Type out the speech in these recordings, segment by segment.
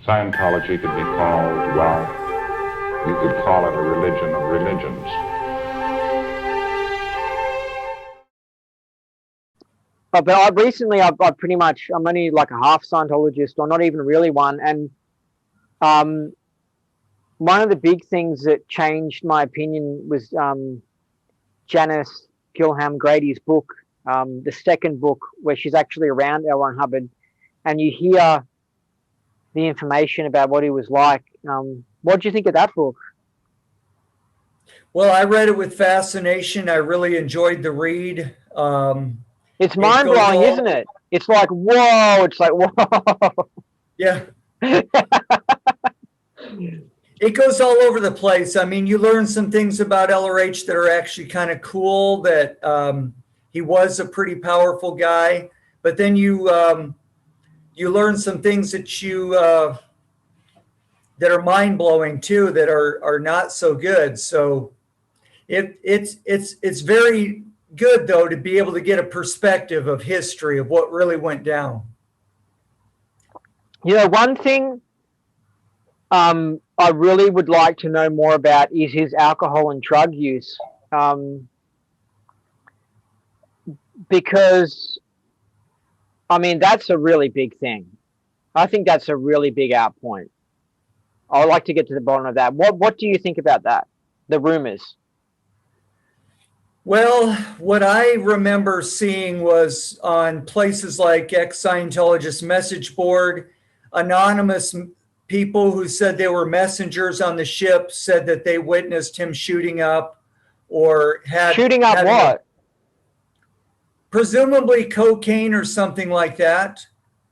Scientology could be called, well, you could call it a religion of religions. But I've pretty much, I'm only like a half Scientologist, or not even really one. And one of the big things that changed my opinion was Janice Gilham Grady's book, the second book, where she's actually around L. Ron Hubbard, and you hear the information about what he was like. What do you think of that book? Well, I read it with fascination. I really enjoyed the read. It's mind-blowing, isn't it? It's like, whoa. It's like, whoa. Yeah. It goes all over the place. I mean, you learn some things about LRH that are actually kind of cool, that he was a pretty powerful guy. But then you learn some things that that are mind-blowing too, that are not so good. So it's very good, though, to be able to get a perspective of history of what really went down. You know, one thing I really would like to know more about is his alcohol and drug use, because, I mean, that's a really big thing. I think that's a really big out point. I'd like to get to the bottom of that. What do you think about that? The rumors. Well, what I remember seeing was on places like ex-Scientologist message board, anonymous people who said they were messengers on the ship said that they witnessed him shooting up, or had shooting up what? Presumably cocaine or something like that.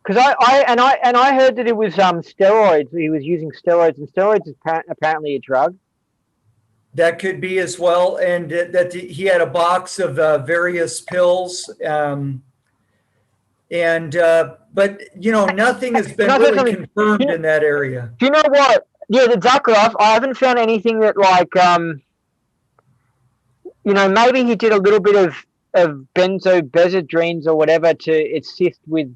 Because I heard that it was steroids. He was using steroids, and steroids is apparently a drug. That could be as well, and that he had a box of various pills, but you know, nothing has been really confirmed in that area. Do you know what? Yeah, exactly. I haven't found anything that, like, you know, maybe he did a little bit of benzodiazepines or whatever to assist with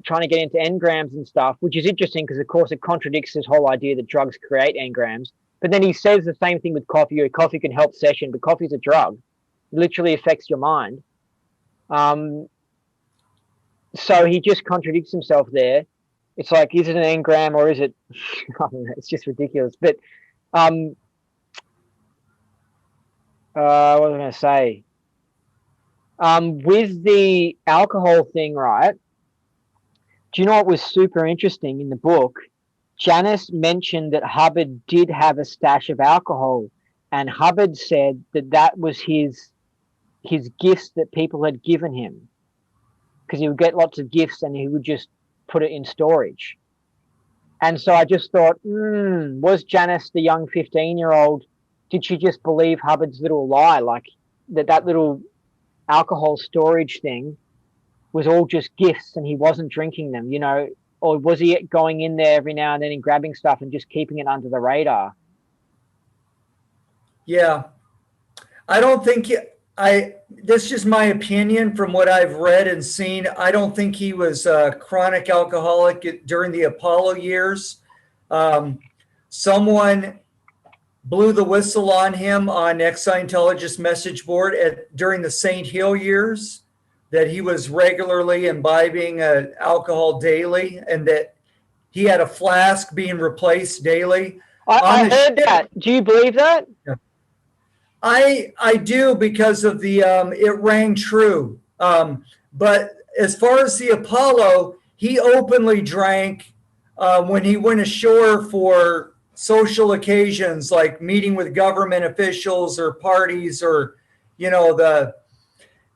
trying to get into engrams and stuff, which is interesting because, of course, it contradicts this whole idea that drugs create engrams. But then he says the same thing with coffee. Coffee can help session, but coffee is a drug. It literally affects your mind. So he just contradicts himself there. It's like, is it an engram or is it? I don't know, it's just ridiculous. But what was I going to say? With the alcohol thing, right? Do you know what was super interesting in the book? Janice mentioned that Hubbard did have a stash of alcohol, and Hubbard said that that was his gifts that people had given him, because he would get lots of gifts and he would just put it in storage. And so I just thought, was Janice, the young 15-year-old, did she just believe Hubbard's little lie, like that little alcohol storage thing was all just gifts and he wasn't drinking them, you know? Or was he going in there every now and then and grabbing stuff and just keeping it under the radar? Yeah. I don't think this is just my opinion from what I've read and seen. I don't think he was a chronic alcoholic during the Apollo years. Someone blew the whistle on him on ex-Scientologist message board during the St. Hill years, that he was regularly imbibing alcohol daily, and that he had a flask being replaced daily. I heard that. Do you believe that? I do, because of the it rang true. But as far as the Apollo, he openly drank when he went ashore for social occasions, like meeting with government officials or parties, or, you know,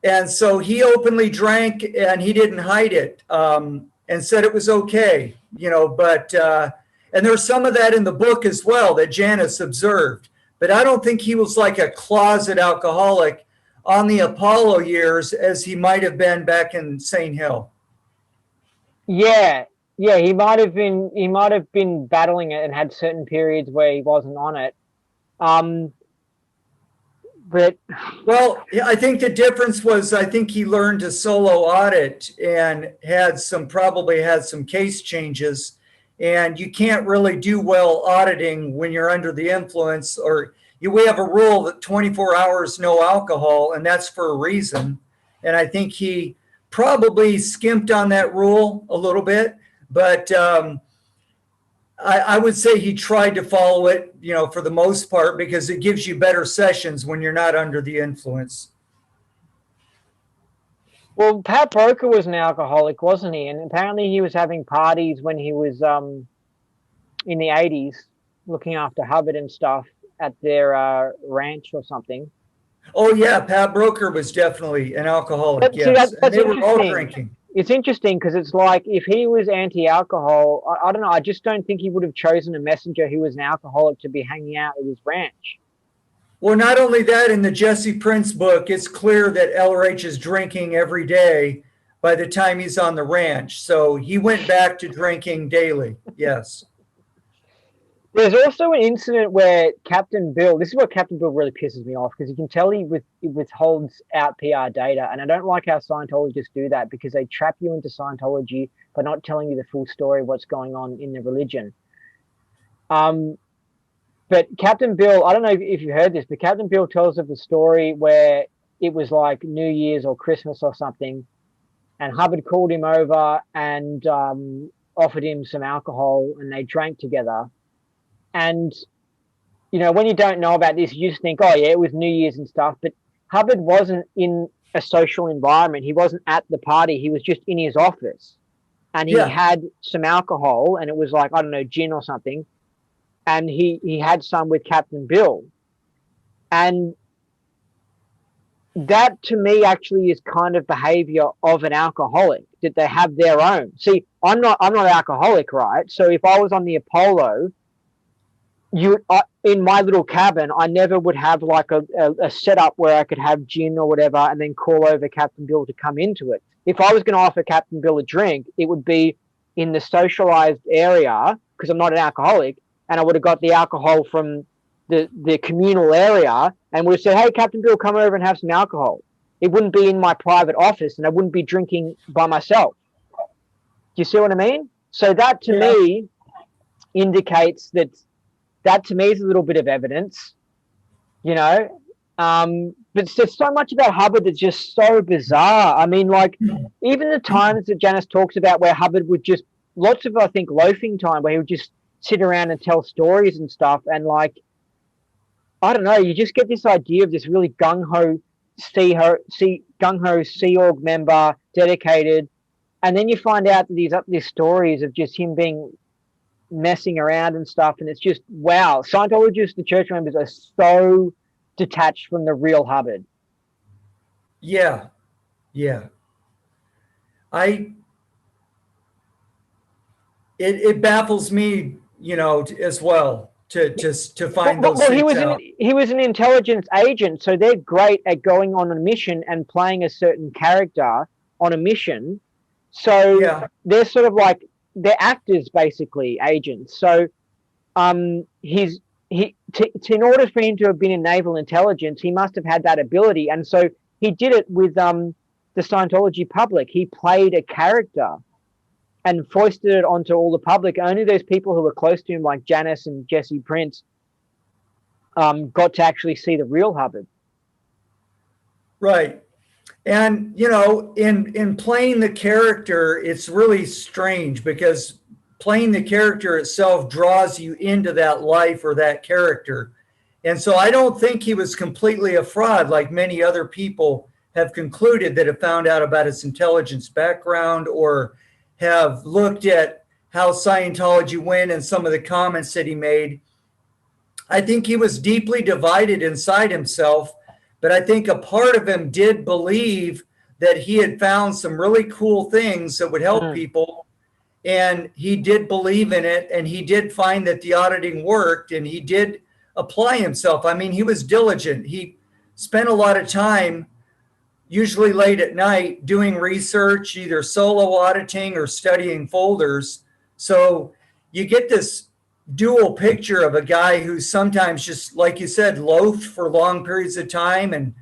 and so he openly drank and he didn't hide it, and said it was okay, you know, but, and there's some of that in the book as well that Janice observed, but I don't think he was like a closet alcoholic on the Apollo years as he might have been back in St. Hill. Yeah. Yeah. He might have been battling it and had certain periods where he wasn't on it. But well, I think the difference was, I think he learned to solo audit and probably had some case changes. and you can't really do well auditing when you're under the influence. Or we have a rule that 24 hours no alcohol, and that's for a reason. And I think he probably skimped on that rule a little bit, but I would say he tried to follow it, for the most part, because it gives you better sessions when you're not under the influence. Well, Pat Broker was an alcoholic, wasn't he? And apparently he was having parties when he was in the 80s, looking after Hubbard and stuff at their ranch or something. Oh, yeah, Pat Broker was definitely an alcoholic, But, yes. see, And they were all drinking. It's interesting because it's like if he was anti-alcohol, I don't know, I just don't think he would have chosen a messenger who was an alcoholic to be hanging out at his ranch. Well, not only that, in the Jesse Prince book, it's clear that LRH is drinking every day by the time he's on the ranch. So he went back to drinking daily, yes. There's also an incident where Captain Bill, this is what Captain Bill really pisses me off, because you can tell he withholds out PR data. And I don't like how Scientologists do that, because they trap you into Scientology by not telling you the full story of what's going on in the religion. But Captain Bill, I don't know if you heard this, but Captain Bill tells of the story where it was like New Year's or Christmas or something, and Hubbard called him over and offered him some alcohol, and they drank together. And, when you don't know about this, you just think, oh, yeah, it was New Year's and stuff. But Hubbard wasn't in a social environment. He wasn't at the party. He was just in his office. And he had some alcohol, and it was like, I don't know, gin or something. And he had some with Captain Bill. And that, to me, actually is kind of behavior of an alcoholic, that they have their own. See, I'm not an alcoholic, right? So if I was on the Apollo, in my little cabin, I never would have like a setup where I could have gin or whatever and then call over Captain Bill to come into it. If I was going to offer Captain Bill a drink, it would be in the socialized area, because I'm not an alcoholic, and I would have got the alcohol from the communal area and would have said, hey, Captain Bill, come over and have some alcohol. It wouldn't be in my private office, and I wouldn't be drinking by myself. Do you see what I mean? So that to me indicates that to me is a little bit of evidence, but there's so much about Hubbard that's just so bizarre. I mean, like, even the times that Janice talks about where Hubbard would just, lots of, I think, loafing time where he would just sit around and tell stories and stuff. And like, I don't know, you just get this idea of this really gung-ho Sea Org member, dedicated. And then you find out that he's up these stories of just him being messing around and stuff, and it's just, wow, Scientologists, the church members, are so detached from the real Hubbard. It baffles me, as well, to find those things out. He was an intelligence agent, so they're great at going on a mission and playing a certain character on a mission. So they're sort of like, they're actors, basically, agents. So in order for him to have been in naval intelligence, he must have had that ability. And so he did it with the Scientology public. He played a character and foisted it onto all the public. Only those people who were close to him, like Janice and Jesse Prince, got to actually see the real Hubbard. Right. And, in playing the character, it's really strange, because playing the character itself draws you into that life or that character. And so I don't think he was completely a fraud, like many other people have concluded that have found out about his intelligence background or have looked at how Scientology went and some of the comments that he made. I think he was deeply divided inside himself. But I think a part of him did believe that he had found some really cool things that would help people. And he did believe in it. And he did find that the auditing worked. And he did apply himself. I mean, he was diligent. He spent a lot of time, usually late at night, doing research, either solo auditing or studying folders. So you get this dual picture of a guy who sometimes just, like you said, loafed for long periods of time and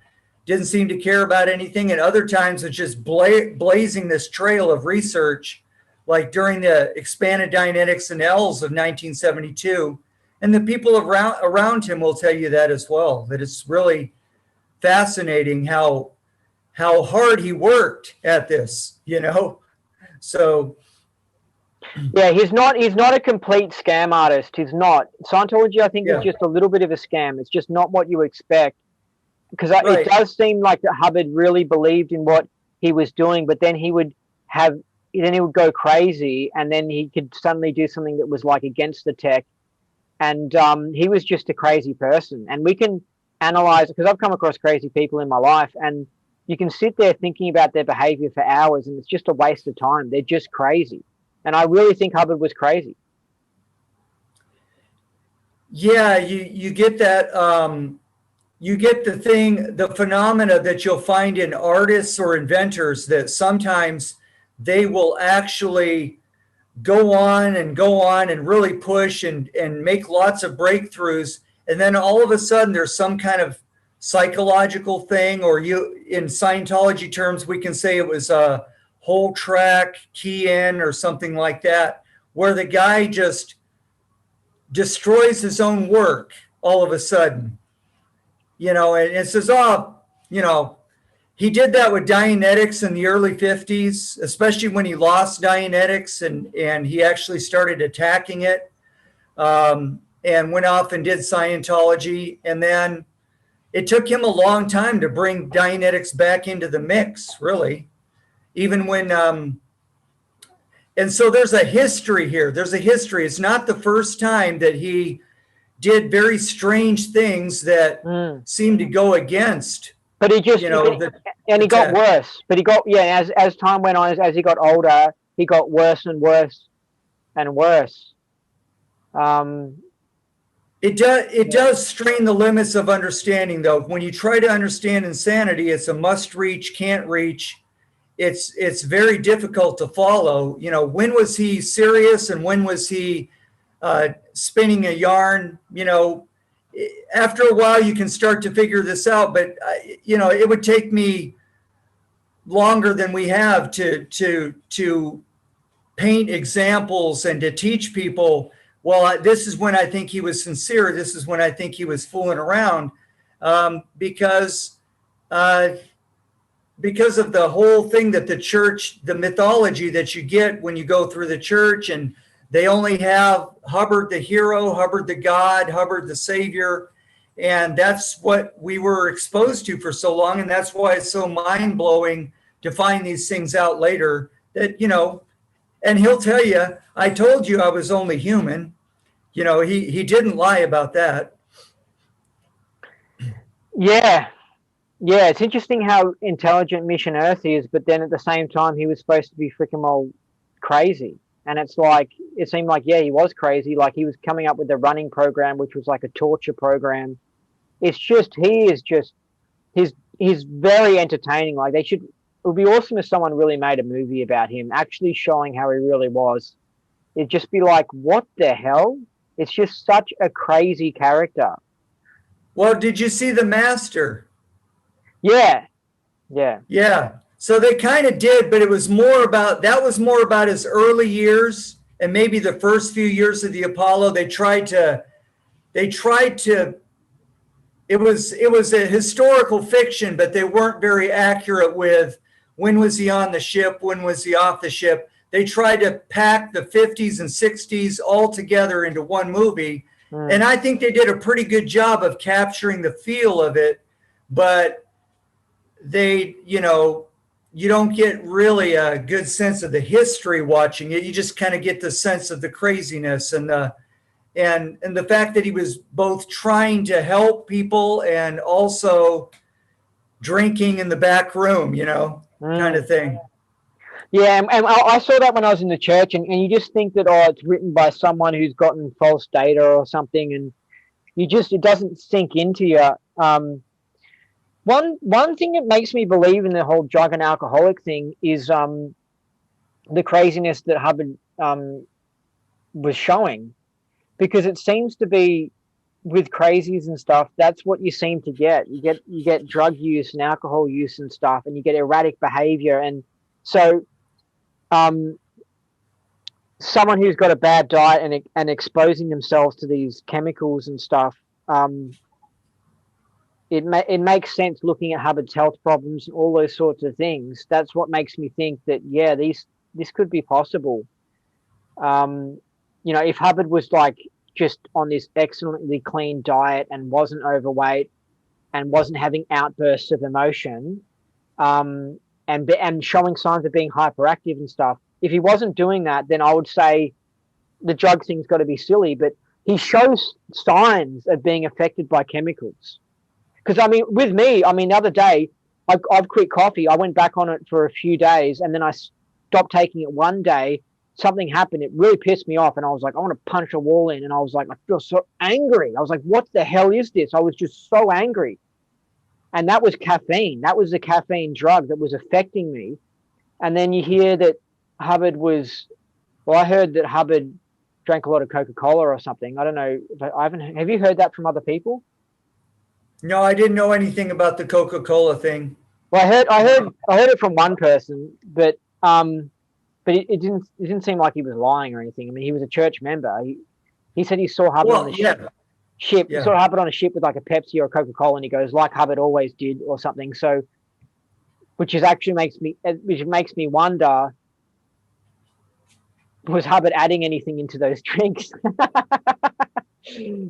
didn't seem to care about anything. And other times it's just blazing this trail of research like during the expanded Dianetics and L's of 1972. And the people around him will tell you that as well, that it's really fascinating how hard he worked at this, So Yeah, he's not a complete scam artist. He's not. Scientology, I think, is just a little bit of a scam. It's just not what you expect. Because it does seem like that Hubbard really believed in what he was doing, but then he would go crazy, and then he could suddenly do something that was like against the tech. And he was just a crazy person. And we can analyze, because I've come across crazy people in my life, and you can sit there thinking about their behavior for hours, and it's just a waste of time. They're just crazy. And I really think Hubbard was crazy. Yeah, you get that. You get the phenomena that you'll find in artists or inventors, that sometimes they will actually go on and really push and make lots of breakthroughs. And then all of a sudden there's some kind of psychological thing, or in Scientology terms, we can say it was a whole track key in or something like that, where the guy just destroys his own work all of a sudden, and it says, he did that with Dianetics in the early 50s, especially when he lost Dianetics and he actually started attacking it, and went off and did Scientology. And then it took him a long time to bring Dianetics back into the mix, really. Even when, and so there's a history here. There's a history. It's not the first time that he did very strange things that seemed to go against. But he just, he got worse. But he got, as time went on, as he got older, he got worse and worse and worse. It does strain the limits of understanding, though. When you try to understand insanity, it's a must reach, can't reach. It's very difficult to follow. When was he serious and when was he spinning a yarn? After a while you can start to figure this out, but it would take me longer than we have to paint examples and to teach people, well, this is when I think he was sincere, this is when I think he was fooling around, because of the whole thing that the church, the mythology that you get when you go through the church, and they only have Hubbard the hero, Hubbard the God, Hubbard the savior. And that's what we were exposed to for so long. And that's why it's so mind-blowing to find these things out later that, and he'll tell you, I told you I was only human. He didn't lie about that. Yeah. Yeah, it's interesting how intelligent Mission Earth is, but then at the same time, he was supposed to be freaking well crazy. And it's like, it seemed like, he was crazy. Like he was coming up with a running program, which was like a torture program. It's just, he's very entertaining. Like it would be awesome if someone really made a movie about him, actually showing how he really was. It'd just be like, what the hell? It's just such a crazy character. Well, did you see The Master? Yeah. So they kind of did, but that was more about his early years and maybe the first few years of the Apollo. It was a historical fiction, but they weren't very accurate with when was he on the ship, when was he off the ship. They tried to pack the 50s and 60s all together into one movie. And I think they did a pretty good job of capturing the feel of it, but they, you don't get really a good sense of the history watching it. You just kind of get the sense of the craziness and the fact that he was both trying to help people and also drinking in the back room, kind of thing. Yeah, and I saw that when I was in the church, and you just think that, it's written by someone who's gotten false data or something, and it doesn't sink into you. One thing that makes me believe in the whole drug and alcoholic thing is the craziness that Hubbard was showing, because it seems to be with crazies and stuff, that's what you seem to get. You get drug use and alcohol use and stuff, and you get erratic behavior. And so someone who's got a bad diet and exposing themselves to these chemicals and stuff, it makes sense looking at Hubbard's health problems and all those sorts of things. That's what makes me think that, yeah, this could be possible. If Hubbard was like just on this excellently clean diet and wasn't overweight and wasn't having outbursts of emotion, and showing signs of being hyperactive and stuff, if he wasn't doing that, then I would say the drug thing's got to be silly. But he shows signs of being affected by chemicals. Because, with me, the other day, I've quit coffee. I went back on it for a few days, and then I stopped taking it one day. Something happened. It really pissed me off, and I was like, I want to punch a wall in. And I was like, I feel so angry. I was like, what the hell is this? I was just so angry. And that was caffeine. That was the caffeine drug that was affecting me. And then you hear that Hubbard I heard that Hubbard drank a lot of Coca-Cola or something. I don't know. Have you heard that from other people? No, I didn't know anything about the Coca-Cola thing. Well, I heard it from one person, but it didn't seem like he was lying or anything. He was a church member. He said he saw Hubbard on the ship. Yeah. He saw Hubbard on a ship with like a Pepsi or a Coca-Cola, and he goes, like Hubbard always did, or something. So, which makes me wonder, was Hubbard adding anything into those drinks?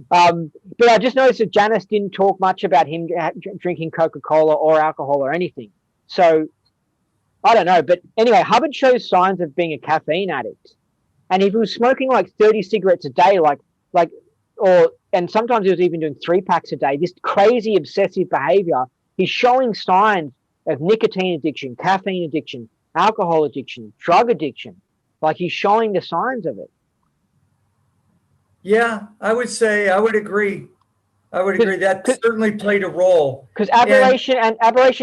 But I just noticed that Janice didn't talk much about him drinking Coca-Cola or alcohol or anything. So I don't know. But anyway, Hubbard shows signs of being a caffeine addict. And if he was smoking like 30 cigarettes a day, and sometimes he was even doing 3 packs a day, this crazy obsessive behavior, he's showing signs of nicotine addiction, caffeine addiction, alcohol addiction, drug addiction. Like, he's showing the signs of it. Yeah, I would agree. That certainly played a role. Because aberration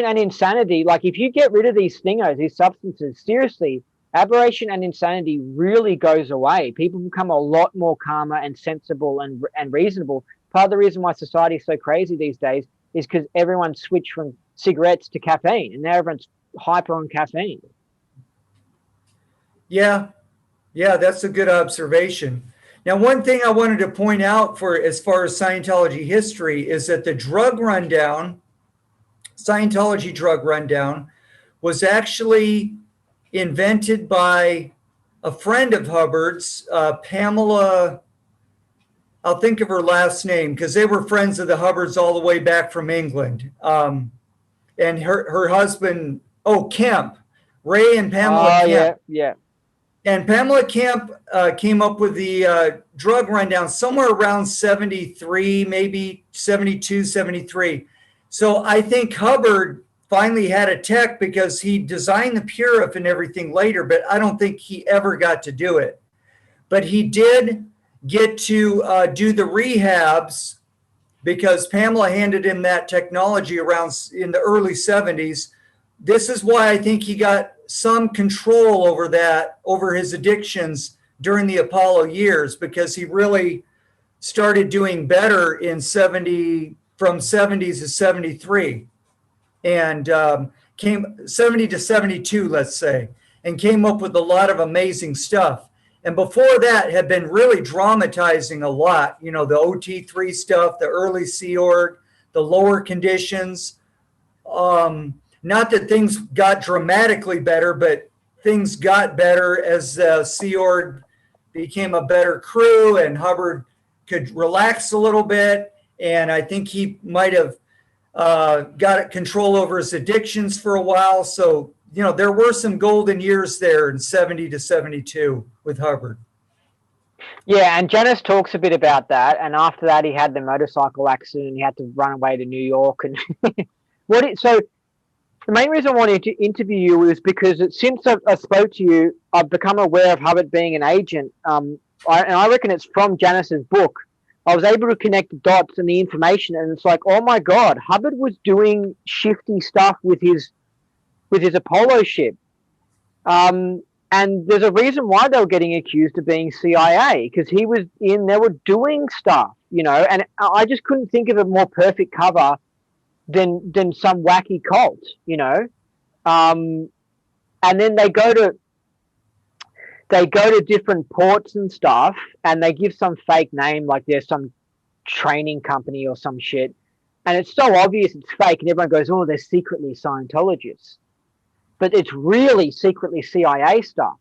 and insanity, like if you get rid of these these substances, seriously, aberration and insanity really goes away. People become a lot more calmer and sensible and reasonable. Part of the reason why society is so crazy these days is because everyone switched from cigarettes to caffeine, and now everyone's hyper on caffeine. Yeah, that's a good observation. Now, one thing I wanted to point out as far as Scientology history is that the Scientology drug rundown, was actually invented by a friend of Hubbard's, Pamela. I'll think of her last name because they were friends of the Hubbards all the way back from England. And her husband, Kemp, Ray and Pamela Kemp. Yeah. And Pamela Kemp came up with the drug rundown somewhere around 73, maybe 72, 73. So I think Hubbard finally had a tech because he designed the Purif and everything later, but I don't think he ever got to do it. But he did get to do the rehabs because Pamela handed him that technology around in the early 70s. This is why I think he got some control over his addictions during the Apollo years, because he really started doing better from 70s to 73 and came 70 to 72, let's say, and came up with a lot of amazing stuff. And before that had been really dramatizing a lot, the OT3 stuff, the early Sea Org, the lower conditions. Not that things got dramatically better, but things got better as Sea Org became a better crew and Hubbard could relax a little bit. And I think he might have got control over his addictions for a while. So, there were some golden years there in 70 to 72 with Hubbard. Yeah, and Janice talks a bit about that. And after that, he had the motorcycle accident. He had to run away to New York. And the main reason I wanted to interview you was because since I spoke to you, I've become aware of Hubbard being an agent. And I reckon it's from Janice's book. I was able to connect the dots and the information, and it's like, oh my God, Hubbard was doing shifty stuff with his Apollo ship. And there's a reason why they were getting accused of being CIA, because they were doing stuff, and I just couldn't think of a more perfect cover than some wacky cult, and then they go to they go to different ports and stuff, and they give some fake name, like there's some training company or some shit, and it's so obvious it's fake, and everyone goes, "Oh, they're secretly Scientologists," but it's really secretly CIA stuff.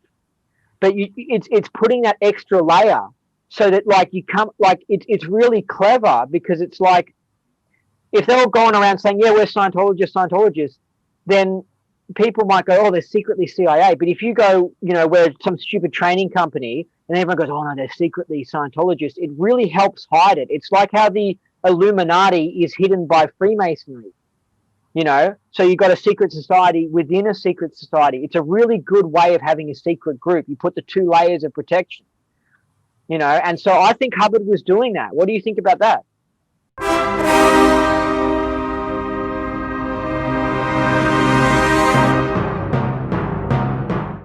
But it's putting that extra layer so that like you come like it's really clever, because it's like if they're all going around saying, "Yeah, we're Scientologists," then people might go, "Oh, they're secretly CIA." But if you go, we're some stupid training company, and everyone goes, "Oh no, they're secretly Scientologists," it really helps hide it. It's like how the Illuminati is hidden by Freemasonry. So you've got a secret society within a secret society. It's a really good way of having a secret group. You put the two layers of protection, and so I think Hubbard was doing that. What do you think about that?